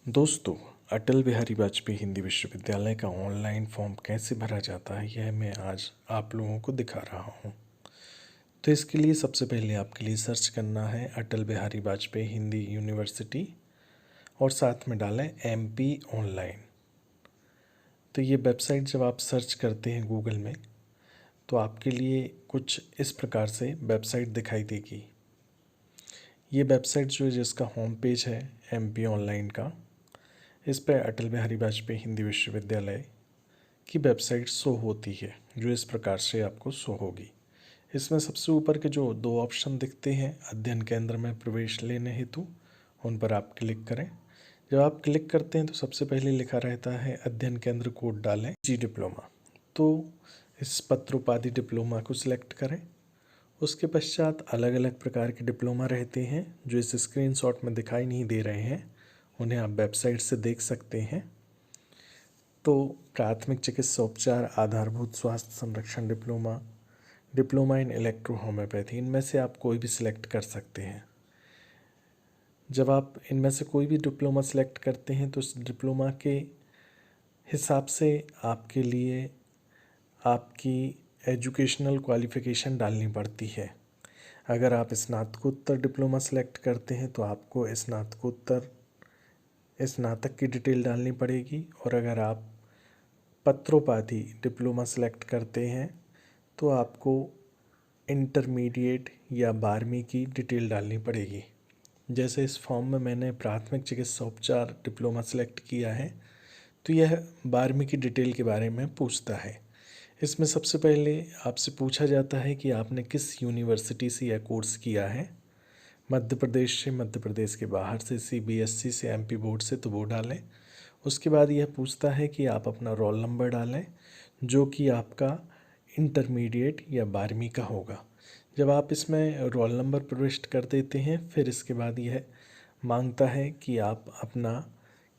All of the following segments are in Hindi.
दोस्तों, अटल बिहारी वाजपेयी हिंदी विश्वविद्यालय का ऑनलाइन फॉर्म कैसे भरा जाता है यह मैं आज आप लोगों को दिखा रहा हूँ। तो इसके लिए सबसे पहले आपके लिए सर्च करना है अटल बिहारी वाजपेयी हिंदी यूनिवर्सिटी और साथ में डालें MP ऑनलाइन। तो ये वेबसाइट जब आप सर्च करते हैं गूगल में तो आपके लिए कुछ इस प्रकार से वेबसाइट दिखाई देगी। ये वेबसाइट जो है जिसका होम पेज है MP ऑनलाइन का, इस पर अटल बिहारी वाजपेयी हिंदी विश्वविद्यालय की वेबसाइट शो होती है जो इस प्रकार से आपको शो होगी। इसमें सबसे ऊपर के जो दो ऑप्शन दिखते हैं अध्ययन केंद्र में प्रवेश लेने हेतु, उन पर आप क्लिक करें। जब आप क्लिक करते हैं तो सबसे पहले लिखा रहता है अध्ययन केंद्र कोड डालें जी डिप्लोमा। तो इस पत्रोपाधि डिप्लोमा को सिलेक्ट करें। उसके पश्चात अलग अलग प्रकार के डिप्लोमा रहते हैं जो इस स्क्रीनशॉट में दिखाई नहीं दे रहे हैं, उन्हें आप वेबसाइट से देख सकते हैं। तो प्राथमिक चिकित्सा उपचार, आधारभूत स्वास्थ्य संरक्षण diploma, diploma in electro homeopathy, इनमें से आप कोई भी सिलेक्ट कर सकते हैं। जब आप इनमें से कोई भी डिप्लोमा सिलेक्ट करते हैं तो उस डिप्लोमा के हिसाब से आपके लिए आपकी एजुकेशनल क्वालिफ़िकेशन डालनी पड़ती है। अगर आप स्नातकोत्तर डिप्लोमा सिलेक्ट करते हैं तो आपको स्नातक की डिटेल डालनी पड़ेगी, और अगर आप पत्रोपाधि डिप्लोमा सेलेक्ट करते हैं तो आपको इंटरमीडिएट या 12वीं की डिटेल डालनी पड़ेगी। जैसे इस फॉर्म में मैंने प्राथमिक चिकित्सा उपचार डिप्लोमा सेलेक्ट किया है तो यह 12वीं की डिटेल के बारे में पूछता है। इसमें सबसे पहले आपसे पूछा जाता है कि आपने किस यूनिवर्सिटी से यह कोर्स किया है। मध्य प्रदेश से, मध्य प्रदेश के बाहर से, CBSE से, MP बोर्ड से, तो वो डालें। उसके बाद यह पूछता है कि आप अपना रोल नंबर डालें जो कि आपका इंटरमीडिएट या 12वीं का होगा। जब आप इसमें रोल नंबर प्रविष्ट कर देते हैं फिर इसके बाद यह मांगता है कि आप अपना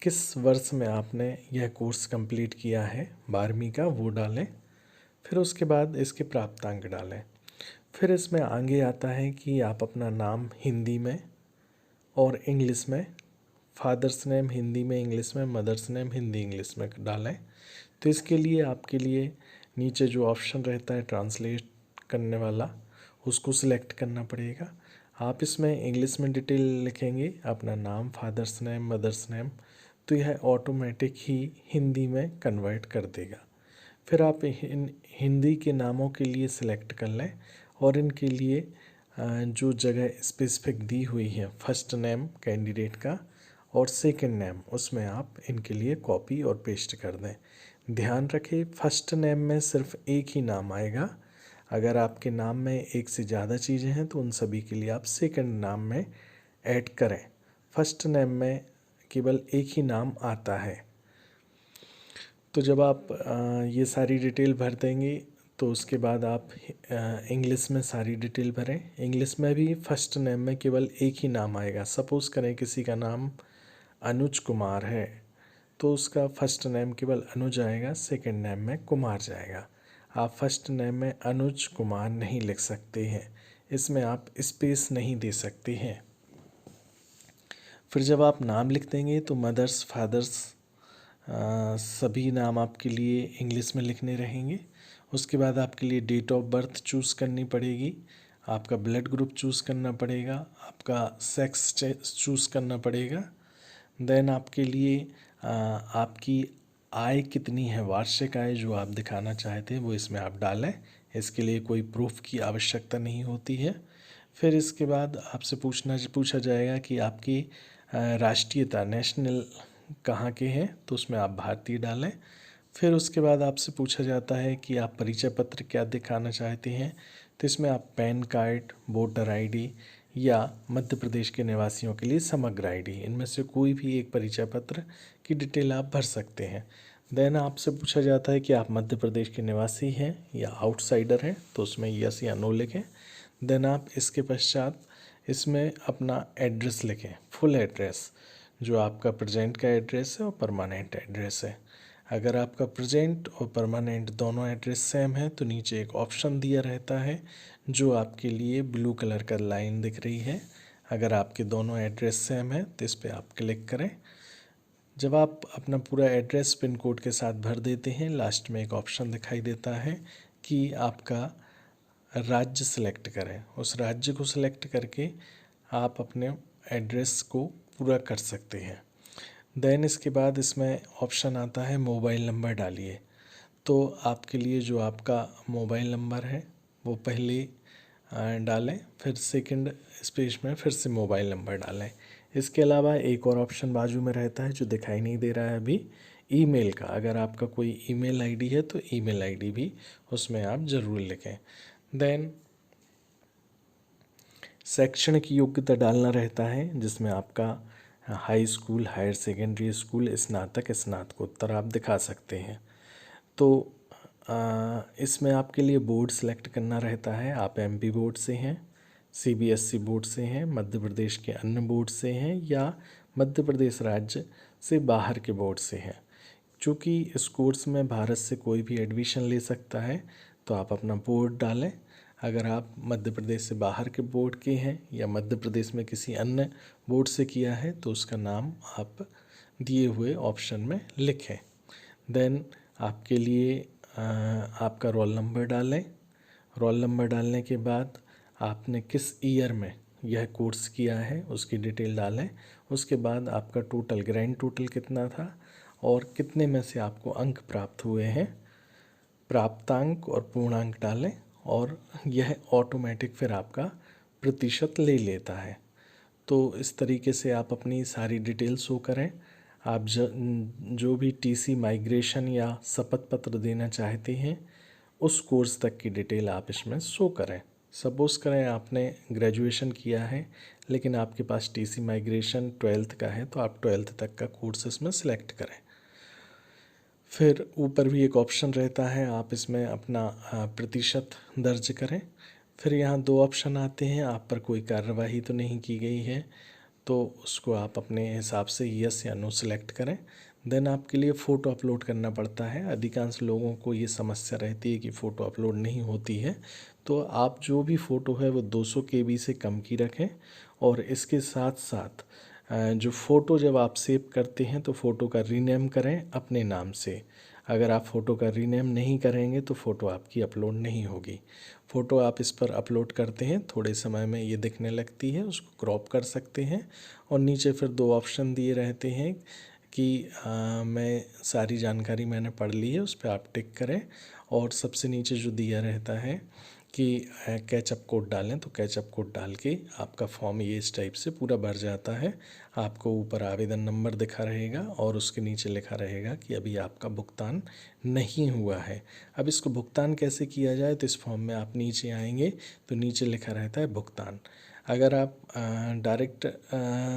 किस वर्ष में आपने यह कोर्स कंप्लीट किया है 12वीं का, वो डालें। फिर उसके बाद इसके प्राप्तांक डालें। फिर इसमें आगे आता है कि आप अपना नाम हिंदी में और इंग्लिश में, फादर्स नेम हिंदी में इंग्लिश में, मदर्स नेम हिंदी इंग्लिश में डालें। तो इसके लिए आपके लिए नीचे जो ऑप्शन रहता है ट्रांसलेट करने वाला, उसको सिलेक्ट करना पड़ेगा। आप इसमें इंग्लिश में डिटेल लिखेंगे अपना नाम, फादर्स नेम, मदर्स नेम, तो यह ऑटोमेटिक ही हिंदी में कन्वर्ट कर देगा। फिर आप हिंदी के नामों के लिए सिलेक्ट कर लें और इनके लिए जो जगह स्पेसिफिक दी हुई है फर्स्ट नेम कैंडिडेट का और सेकंड नेम, उसमें आप इनके लिए कॉपी और पेस्ट कर दें। ध्यान रखें फर्स्ट नेम में सिर्फ एक ही नाम आएगा। अगर आपके नाम में एक से ज़्यादा चीज़ें हैं तो उन सभी के लिए आप सेकंड नाम में ऐड करें। फर्स्ट नेम में केवल एक ही नाम आता है। तो जब आप ये सारी डिटेल भर देंगे तो उसके बाद आप इंग्लिश में सारी डिटेल भरें। इंग्लिश में भी फर्स्ट नेम में केवल एक ही नाम आएगा। सपोज़ करें किसी का नाम अनुज कुमार है तो उसका फर्स्ट नेम केवल अनुज आएगा, सेकंड नेम में कुमार जाएगा। आप फर्स्ट नेम में अनुज कुमार नहीं लिख सकते हैं, इसमें आप स्पेस नहीं दे सकते हैं। फिर जब आप नाम लिख देंगे तो मदर्स, फादर्स, सभी नाम आपके लिए इंग्लिश में लिखने रहेंगे। उसके बाद आपके लिए डेट ऑफ बर्थ चूज़ करनी पड़ेगी, आपका ब्लड ग्रुप चूज़ करना पड़ेगा, आपका सेक्स चूज़ करना पड़ेगा। देन आपके लिए आपकी आय कितनी है, वार्षिक आय जो आप दिखाना चाहते हैं वो इसमें आप डालें। इसके लिए कोई प्रूफ की आवश्यकता नहीं होती है। फिर इसके बाद आपसे पूछा जाएगा कि आपकी राष्ट्रीयता, नेशनल कहाँ के हैं, तो उसमें आप भारतीय डालें। फिर उसके बाद आपसे पूछा जाता है कि आप परिचय पत्र क्या दिखाना चाहते हैं, तो इसमें आप पैन कार्ड, वोटर ID या मध्य प्रदेश के निवासियों के लिए समग्र ID, इनमें से कोई भी एक परिचय पत्र की डिटेल आप भर सकते हैं। देन आपसे पूछा जाता है कि आप मध्य प्रदेश के निवासी हैं या आउटसाइडर हैं, तो उसमें यस या नो लिखें। देन आप इसके पश्चात इसमें अपना एड्रेस लिखें, फुल एड्रेस जो आपका प्रेजेंट का एड्रेस है और परमानेंट एड्रेस है। अगर आपका प्रेजेंट और परमानेंट दोनों एड्रेस सेम है तो नीचे एक ऑप्शन दिया रहता है जो आपके लिए ब्लू कलर का लाइन दिख रही है। अगर आपके दोनों एड्रेस सेम है तो इस पर आप क्लिक करें। जब आप अपना पूरा एड्रेस पिन कोड के साथ भर देते हैं, लास्ट में एक ऑप्शन दिखाई देता है कि आपका राज्य सेलेक्ट करें। उस राज्य को सेलेक्ट करके आप अपने एड्रेस को पूरा कर सकते हैं। देन इसके बाद इसमें ऑप्शन आता है मोबाइल नंबर डालिए। तो आपके लिए जो आपका मोबाइल नंबर है वो पहले डालें, फिर सेकंड स्पेस में फिर से मोबाइल नंबर डालें। इसके अलावा एक और ऑप्शन बाजू में रहता है जो दिखाई नहीं दे रहा है अभी, ईमेल का। अगर आपका कोई ईमेल आईडी है तो ईमेल आईडी भी उसमें आप ज़रूर लिखें। देन शैक्षणिक योग्यता डालना रहता है, जिसमें आपका high school, higher secondary school, स्नातक, स्नातकोत्तर आप दिखा सकते हैं। तो इसमें आपके लिए बोर्ड सेलेक्ट करना रहता है। आप एमपी बोर्ड से हैं, सीबीएसई बोर्ड से हैं, मध्य प्रदेश के अन्य बोर्ड से हैं, या मध्य प्रदेश राज्य से बाहर के बोर्ड से हैं। चूँकि इस कोर्स में भारत से कोई भी एडमिशन ले सकता है, तो आप अपना बोर्ड डालें। अगर आप मध्य प्रदेश से बाहर के बोर्ड के हैं या मध्य प्रदेश में किसी अन्य बोर्ड से किया है तो उसका नाम आप दिए हुए ऑप्शन में लिखें। देन आपके लिए आपका रोल नंबर डालें। रोल नंबर डालने के बाद आपने किस ईयर में यह कोर्स किया है उसकी डिटेल डालें। उसके बाद आपका टोटल ग्रैंड टोटल कितना था और कितने में से आपको अंक प्राप्त हुए हैं, प्राप्तांक और पूर्णांक डालें, और यह ऑटोमेटिक फिर आपका प्रतिशत ले लेता है। तो इस तरीके से आप अपनी सारी डिटेल शो करें। आप जो भी टीसी माइग्रेशन या शपथ पत्र देना चाहते हैं उस कोर्स तक की डिटेल आप इसमें शो करें। सपोज करें आपने ग्रेजुएशन किया है लेकिन आपके पास टीसी माइग्रेशन 12th का है, तो आप 12th तक का कोर्स इसमें सेलेक्ट करें। फिर ऊपर भी एक ऑप्शन रहता है, आप इसमें अपना प्रतिशत दर्ज करें। फिर यहाँ दो ऑप्शन आते हैं, आप पर कोई कार्रवाई तो नहीं की गई है तो उसको आप अपने हिसाब से यस या नो सेलेक्ट करें। देन आपके लिए फ़ोटो अपलोड करना पड़ता है। अधिकांश लोगों को ये समस्या रहती है कि फ़ोटो अपलोड नहीं होती है, तो आप जो भी फ़ोटो है वो 200 KB से कम की रखें। और इसके साथ साथ जो फ़ोटो जब आप सेव करते हैं तो फ़ोटो का रीनेम करें अपने नाम से। अगर आप फ़ोटो का रीनेम नहीं करेंगे तो फ़ोटो आपकी अपलोड नहीं होगी। फ़ोटो आप इस पर अपलोड करते हैं, थोड़े समय में ये दिखने लगती है, उसको क्रॉप कर सकते हैं। और नीचे फिर दो ऑप्शन दिए रहते हैं कि मैं सारी जानकारी मैंने पढ़ ली है, उस पर आप टिक करें। और सबसे नीचे जो दिया रहता है कि कैचअप कोड डालें, तो कैचअप कोड डाल के आपका फॉर्म ये इस टाइप से पूरा भर जाता है। आपको ऊपर आवेदन नंबर दिखा रहेगा और उसके नीचे लिखा रहेगा कि अभी आपका भुगतान नहीं हुआ है। अब इसको भुगतान कैसे किया जाए, तो इस फॉर्म में आप नीचे आएंगे तो नीचे लिखा रहता है भुगतान। अगर आप डायरेक्ट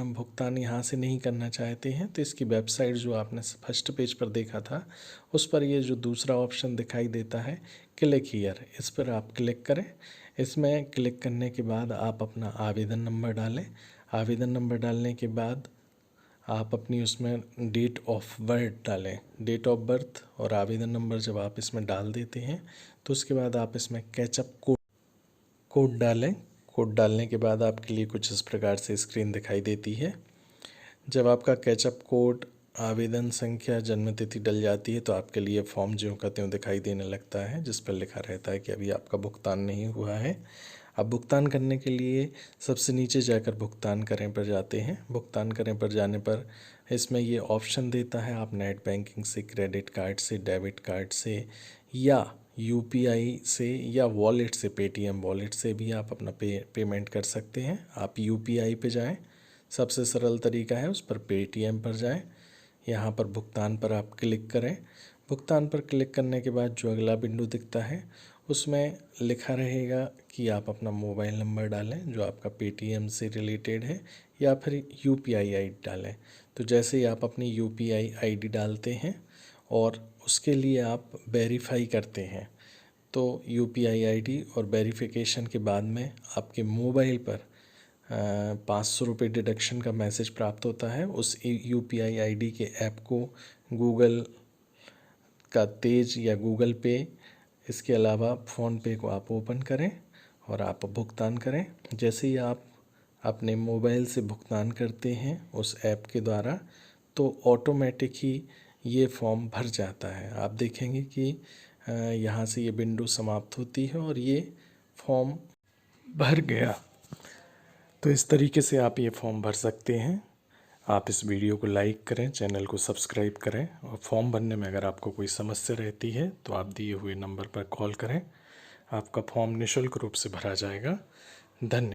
भुगतान यहाँ से नहीं करना चाहते हैं तो इसकी वेबसाइट जो आपने फर्स्ट पेज पर देखा था उस पर ये जो दूसरा ऑप्शन दिखाई देता है क्लिक हियर, इस पर आप क्लिक करें। इसमें क्लिक करने के बाद आप अपना आवेदन नंबर डालें। आवेदन नंबर डालने के बाद आप अपनी उसमें डेट ऑफ बर्थ डालें। डेट ऑफ बर्थ और आवेदन नंबर जब आप इसमें डाल देते हैं तो उसके बाद आप इसमें कैचअप कोड डालें। कोड डालने के बाद आपके लिए कुछ इस प्रकार से स्क्रीन दिखाई देती है। जब आपका कैचअप कोड, आवेदन संख्या, जन्म तिथि डल जाती है तो आपके लिए फॉर्म ज्यों का त्यों दिखाई देने लगता है, जिस पर लिखा रहता है कि अभी आपका भुगतान नहीं हुआ है। अब भुगतान करने के लिए सबसे नीचे जाकर भुगतान करें पर जाते हैं। भुगतान करें पर जाने पर इसमें ये ऑप्शन देता है, आप नेट बैंकिंग से, क्रेडिट कार्ड से, डेबिट कार्ड से या यूपीआई से या वॉलेट से, पेटीएम वॉलेट से भी आप अपना पेमेंट कर सकते हैं। आप यूपीआई पे जाएं, सबसे सरल तरीका है, उस पर पेटीएम पर जाएं, यहाँ पर भुगतान पर आप क्लिक करें। भुगतान पर क्लिक करने के बाद जो अगला विंडो दिखता है उसमें लिखा रहेगा कि आप अपना मोबाइल नंबर डालें जो आपका पेटीएम से रिलेटेड है या फिर यूपीआई आईडी डालें। तो जैसे ही आप अपनी यूपीआई आईडी डालते हैं और उसके लिए आप वेरीफाई करते हैं तो यूपीआई आईडी और वेरिफिकेशन के बाद में आपके मोबाइल पर 500 रुपये डिडक्शन का मैसेज प्राप्त होता है। उस यूपीआई आईडी के ऐप को गूगल का तेज या गूगल पे, इसके अलावा फ़ोनपे को आप ओपन करें और आप भुगतान करें। जैसे ही आप अपने मोबाइल से भुगतान करते हैं उस ऐप के द्वारा तो ऑटोमेटिक ही ये फॉर्म भर जाता है। आप देखेंगे कि यहाँ से ये विंडो समाप्त होती है और ये फॉर्म भर गया। तो इस तरीके से आप ये फॉर्म भर सकते हैं। आप इस वीडियो को लाइक करें, चैनल को सब्सक्राइब करें, और फॉर्म भरने में अगर आपको कोई समस्या रहती है तो आप दिए हुए नंबर पर कॉल करें। आपका फॉर्म निःशुल्क रूप से भरा जाएगा। धन्यवाद।